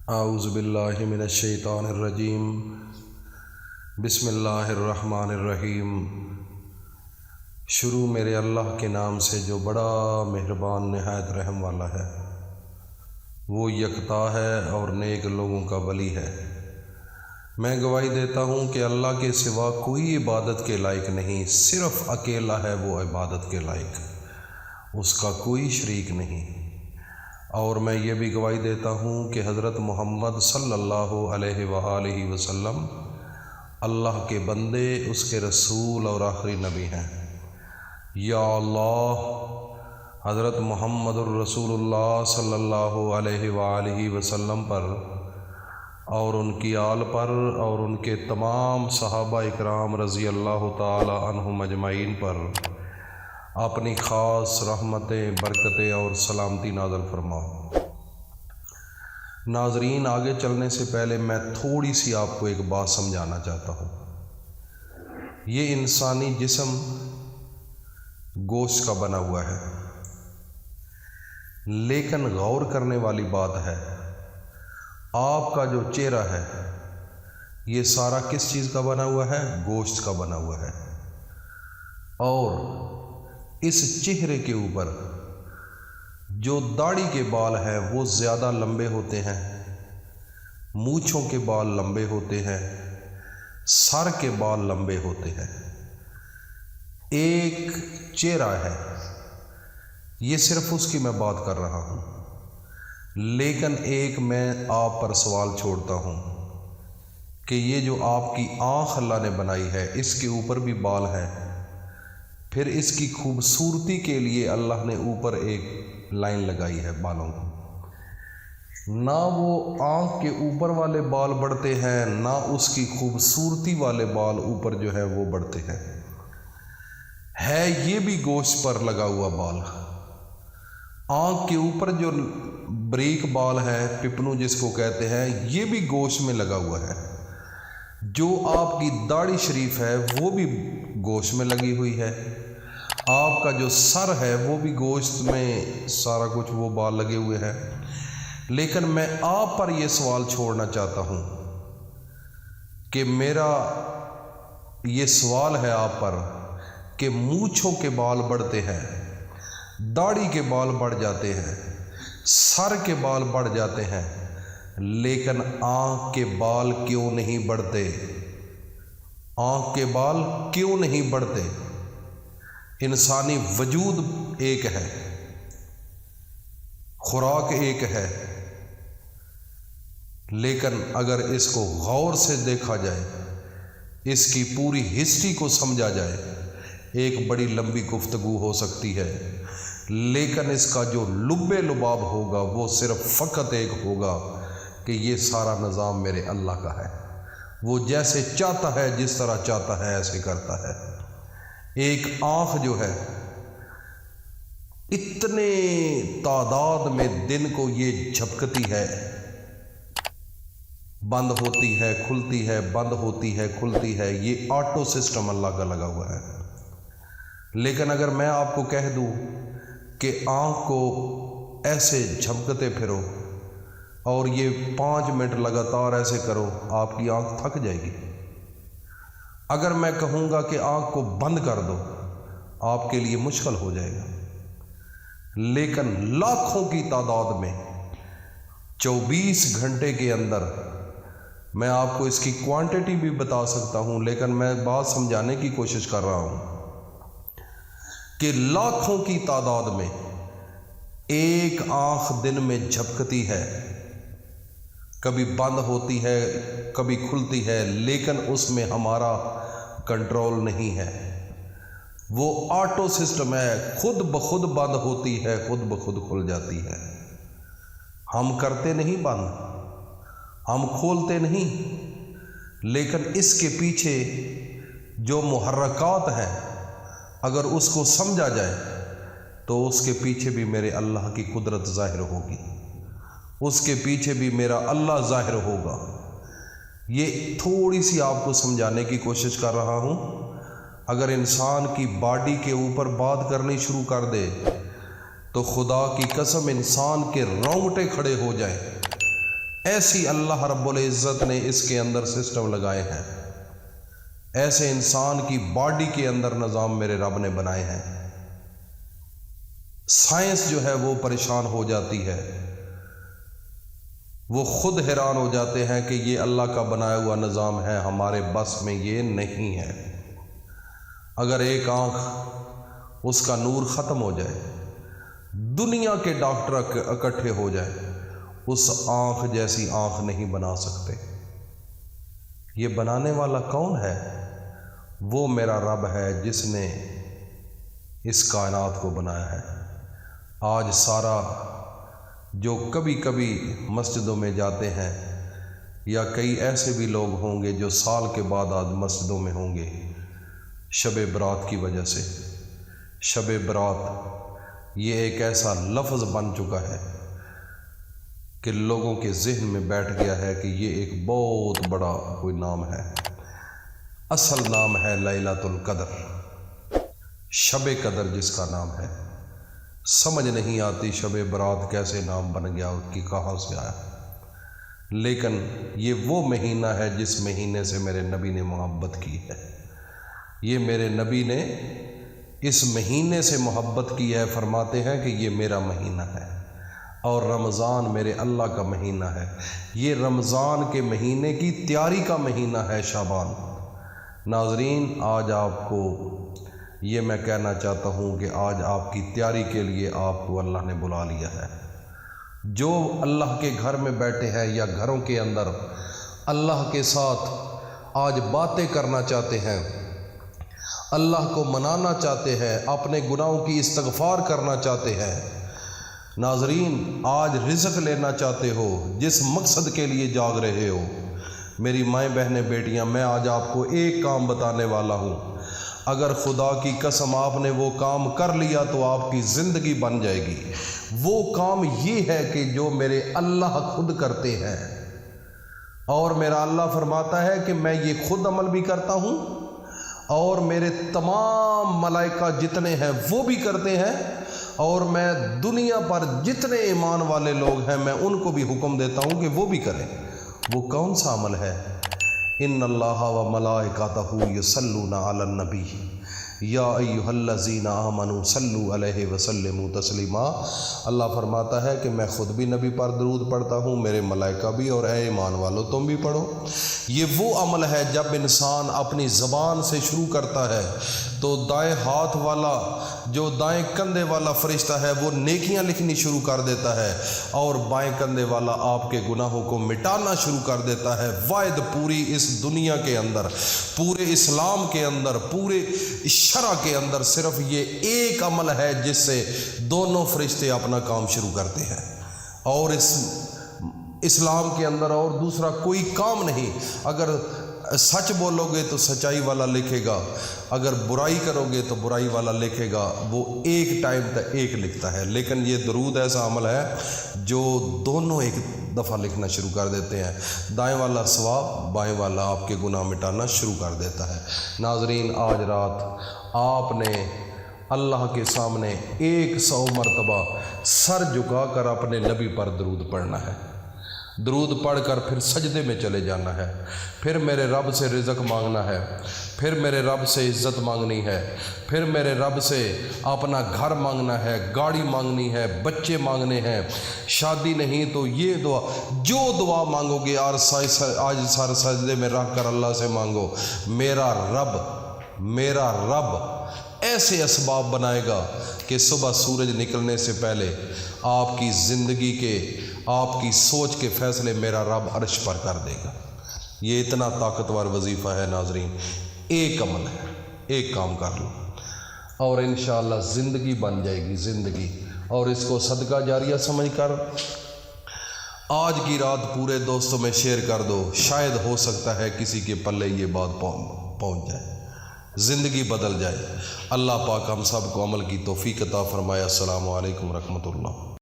اعوذ باللہ من الشیطان الرجیم بسم اللہ الرحمن الرحیم۔ شروع میرے اللہ کے نام سے جو بڑا مہربان نہایت رحم والا ہے، وہ یکتا ہے اور نیک لوگوں کا ولی ہے۔ میں گواہی دیتا ہوں کہ اللہ کے سوا کوئی عبادت کے لائق نہیں، صرف اکیلا ہے وہ عبادت کے لائق، اس کا کوئی شریک نہیں۔ اور میں یہ بھی گواہی دیتا ہوں کہ حضرت محمد صلی اللہ علیہ وآلہ وسلم اللہ کے بندے، اس کے رسول اور آخری نبی ہیں۔ یا اللہ، حضرت محمد الرسول اللہ صلی اللہ علیہ وآلہ وسلم پر اور ان کی آل پر اور ان کے تمام صحابہ اکرام رضی اللہ تعالی عنہم اجمعین پر اپنی خاص رحمتیں، برکتیں اور سلامتی نازل فرماؤ۔ ناظرین، آگے چلنے سے پہلے میں تھوڑی سی آپ کو ایک بات سمجھانا چاہتا ہوں۔ یہ انسانی جسم گوشت کا بنا ہوا ہے، لیکن غور کرنے والی بات ہے، آپ کا جو چہرہ ہے یہ سارا کس چیز کا بنا ہوا ہے؟ گوشت کا بنا ہوا ہے۔ اور اس چہرے کے اوپر جو داڑھی کے بال ہیں وہ زیادہ لمبے ہوتے ہیں، مونچھوں کے بال لمبے ہوتے ہیں، سر کے بال لمبے ہوتے ہیں۔ ایک چہرہ ہے، یہ صرف اس کی میں بات کر رہا ہوں، لیکن ایک میں آپ پر سوال چھوڑتا ہوں کہ یہ جو آپ کی آنکھ اللہ نے بنائی ہے، اس کے اوپر بھی بال ہے، پھر اس کی خوبصورتی کے لیے اللہ نے اوپر ایک لائن لگائی ہے بالوں کی۔ نہ وہ آنکھ کے اوپر والے بال بڑھتے ہیں، نہ اس کی خوبصورتی والے بال اوپر جو ہے وہ بڑھتے ہیں، ہے یہ بھی گوشت پر لگا ہوا بال۔ آنکھ کے اوپر جو بریک بال ہے، پپنو جس کو کہتے ہیں، یہ بھی گوشت میں لگا ہوا ہے۔ جو آپ کی داڑھی شریف ہے وہ بھی گوشت میں لگی ہوئی ہے۔ آپ کا جو سر ہے وہ بھی گوشت میں سارا کچھ وہ بال لگے ہوئے ہیں۔ لیکن میں آپ پر یہ سوال چھوڑنا چاہتا ہوں کہ میرا یہ سوال ہے آپ پر کہ مونچھوں کے بال بڑھتے ہیں، داڑھی کے بال بڑھ جاتے ہیں، سر کے بال بڑھ جاتے ہیں، لیکن آنکھ کے بال کیوں نہیں بڑھتے؟ آنکھ کے بال کیوں نہیں بڑھتے؟ انسانی وجود ایک ہے، خوراک ایک ہے، لیکن اگر اس کو غور سے دیکھا جائے، اس کی پوری ہسٹری کو سمجھا جائے، ایک بڑی لمبی گفتگو ہو سکتی ہے، لیکن اس کا جو لب لباب ہوگا وہ صرف فقط ایک ہوگا کہ یہ سارا نظام میرے اللہ کا ہے۔ وہ جیسے چاہتا ہے، جس طرح چاہتا ہے ایسے کرتا ہے۔ ایک آنکھ جو ہے، اتنے تعداد میں دن کو یہ جھپکتی ہے، بند ہوتی ہے، کھلتی ہے، بند ہوتی ہے، کھلتی ہے، یہ آٹو سسٹم اللہ کا لگا ہوا ہے۔ لیکن اگر میں آپ کو کہہ دوں کہ آنکھ کو ایسے جھپکتے پھرو اور یہ 5 منٹ لگاتار ایسے کرو، آپ کی آنکھ تھک جائے گی۔ اگر میں کہوں گا کہ آنکھ کو بند کر دو، آپ کے لیے مشکل ہو جائے گا۔ لیکن لاکھوں کی تعداد میں 24 گھنٹے کے اندر، میں آپ کو اس کی کوانٹٹی بھی بتا سکتا ہوں، لیکن میں بات سمجھانے کی کوشش کر رہا ہوں کہ لاکھوں کی تعداد میں ایک آنکھ دن میں جھپکتی ہے، کبھی بند ہوتی ہے، کبھی کھلتی ہے، لیکن اس میں ہمارا کنٹرول نہیں ہے۔ وہ آٹو سسٹم ہے، خود بخود بند ہوتی ہے، خود بخود کھل جاتی ہے۔ ہم کرتے نہیں بند، ہم کھولتے نہیں، لیکن اس کے پیچھے جو محرکات ہیں، اگر اس کو سمجھا جائے تو اس کے پیچھے بھی میرے اللہ کی قدرت ظاہر ہوگی، اس کے پیچھے بھی میرا اللہ ظاہر ہوگا۔ یہ تھوڑی سی آپ کو سمجھانے کی کوشش کر رہا ہوں۔ اگر انسان کی باڈی کے اوپر بات کرنی شروع کر دے تو خدا کی قسم انسان کے رونگٹے کھڑے ہو جائیں، ایسی اللہ رب العزت نے اس کے اندر سسٹم لگائے ہیں، ایسے انسان کی باڈی کے اندر نظام میرے رب نے بنائے ہیں۔ سائنس جو ہے وہ پریشان ہو جاتی ہے، وہ خود حیران ہو جاتے ہیں کہ یہ اللہ کا بنایا ہوا نظام ہے، ہمارے بس میں یہ نہیں ہے۔ اگر ایک آنکھ اس کا نور ختم ہو جائے، دنیا کے ڈاکٹر اکٹھے ہو جائے، اس آنکھ جیسی آنکھ نہیں بنا سکتے۔ یہ بنانے والا کون ہے؟ وہ میرا رب ہے جس نے اس کائنات کو بنایا ہے۔ آج سارا جو کبھی کبھی مسجدوں میں جاتے ہیں، یا کئی ایسے بھی لوگ ہوں گے جو سال کے بعد آج مسجدوں میں ہوں گے، شب برات کی وجہ سے۔ شب برات یہ ایک ایسا لفظ بن چکا ہے کہ لوگوں کے ذہن میں بیٹھ گیا ہے کہ یہ ایک بہت بڑا کوئی نام ہے۔ اصل نام ہے لیلۃ القدر، شب قدر جس کا نام ہے۔ سمجھ نہیں آتی شب برات کیسے نام بن گیا اور کہ کہاں سے آیا، لیکن یہ وہ مہینہ ہے جس مہینے سے میرے نبی نے محبت کی ہے۔ یہ میرے نبی نے اس مہینے سے محبت کی ہے، فرماتے ہیں کہ یہ میرا مہینہ ہے اور رمضان میرے اللہ کا مہینہ ہے۔ یہ رمضان کے مہینے کی تیاری کا مہینہ ہے شعبان۔ ناظرین، آج آپ کو یہ میں کہنا چاہتا ہوں کہ آج آپ کی تیاری کے لیے آپ کو اللہ نے بلا لیا ہے۔ جو اللہ کے گھر میں بیٹھے ہیں یا گھروں کے اندر اللہ کے ساتھ آج باتیں کرنا چاہتے ہیں، اللہ کو منانا چاہتے ہیں، اپنے گناہوں کی استغفار کرنا چاہتے ہیں، ناظرین آج رزق لینا چاہتے ہو، جس مقصد کے لیے جاگ رہے ہو، میری مائیں بہنیں بیٹیاں، میں آج آپ کو ایک کام بتانے والا ہوں۔ اگر خدا کی قسم آپ نے وہ کام کر لیا تو آپ کی زندگی بن جائے گی۔ وہ کام یہ ہے کہ جو میرے اللہ خود کرتے ہیں، اور میرا اللہ فرماتا ہے کہ میں یہ خود عمل بھی کرتا ہوں اور میرے تمام ملائکہ جتنے ہیں وہ بھی کرتے ہیں، اور میں دنیا پر جتنے ایمان والے لوگ ہیں میں ان کو بھی حکم دیتا ہوں کہ وہ بھی کریں۔ وہ کون سا عمل ہے؟ ان اللہ و ملائکتہ یصلون علی النبی یا ایھا الذین آمنوا صلوا علیہ وسلموا تسلیما۔ اللہ فرماتا ہے کہ میں خود بھی نبی پر درود پڑھتا ہوں، میرے ملائکہ بھی، اور اے ایمان والو تم بھی پڑھو۔ یہ وہ عمل ہے جب انسان اپنی زبان سے شروع کرتا ہے تو دائیں ہاتھ والا، جو دائیں کندھے والا فرشتہ ہے، وہ نیکیاں لکھنی شروع کر دیتا ہے، اور بائیں کندھے والا آپ کے گناہوں کو مٹانا شروع کر دیتا ہے۔ واحد پوری اس دنیا کے اندر، پورے اسلام کے اندر، پورے شرع کے اندر صرف یہ ایک عمل ہے جس سے دونوں فرشتے اپنا کام شروع کرتے ہیں، اور اس اسلام کے اندر اور دوسرا کوئی کام نہیں۔ اگر سچ بولو گے تو سچائی والا لکھے گا، اگر برائی کرو گے تو برائی والا لکھے گا۔ وہ ایک ٹائم تک ایک لکھتا ہے، لیکن یہ درود ایسا عمل ہے جو دونوں ایک دفعہ لکھنا شروع کر دیتے ہیں۔ دائیں والا ثواب، بائیں والا آپ کے گناہ مٹانا شروع کر دیتا ہے۔ ناظرین، آج رات آپ نے اللہ کے سامنے 100 مرتبہ سر جھکا کر اپنے نبی پر درود پڑھنا ہے۔ درود پڑھ کر پھر سجدے میں چلے جانا ہے، پھر میرے رب سے رزق مانگنا ہے، پھر میرے رب سے عزت مانگنی ہے، پھر میرے رب سے اپنا گھر مانگنا ہے، گاڑی مانگنی ہے، بچے مانگنے ہیں، شادی نہیں تو یہ دعا، جو دعا مانگو گے آج سر سجدے میں رکھ کر اللہ سے مانگو۔ میرا رب ایسے اسباب بنائے گا کہ صبح سورج نکلنے سے پہلے آپ کی زندگی کے، آپ کی سوچ کے فیصلے میرا رب عرش پر کر دے گا۔ یہ اتنا طاقتور وظیفہ ہے ناظرین، ایک عمل ہے، ایک کام کر لو اور انشاءاللہ زندگی بن جائے گی، زندگی۔ اور اس کو صدقہ جاریہ سمجھ کر آج کی رات پورے دوستوں میں شیئر کر دو، شاید ہو سکتا ہے کسی کے پلے یہ بات پہنچ جائے، زندگی بدل جائے۔ اللہ پاک ہم سب کو عمل کی توفیق عطا فرمائے۔ السلام علیکم ورحمۃ اللہ۔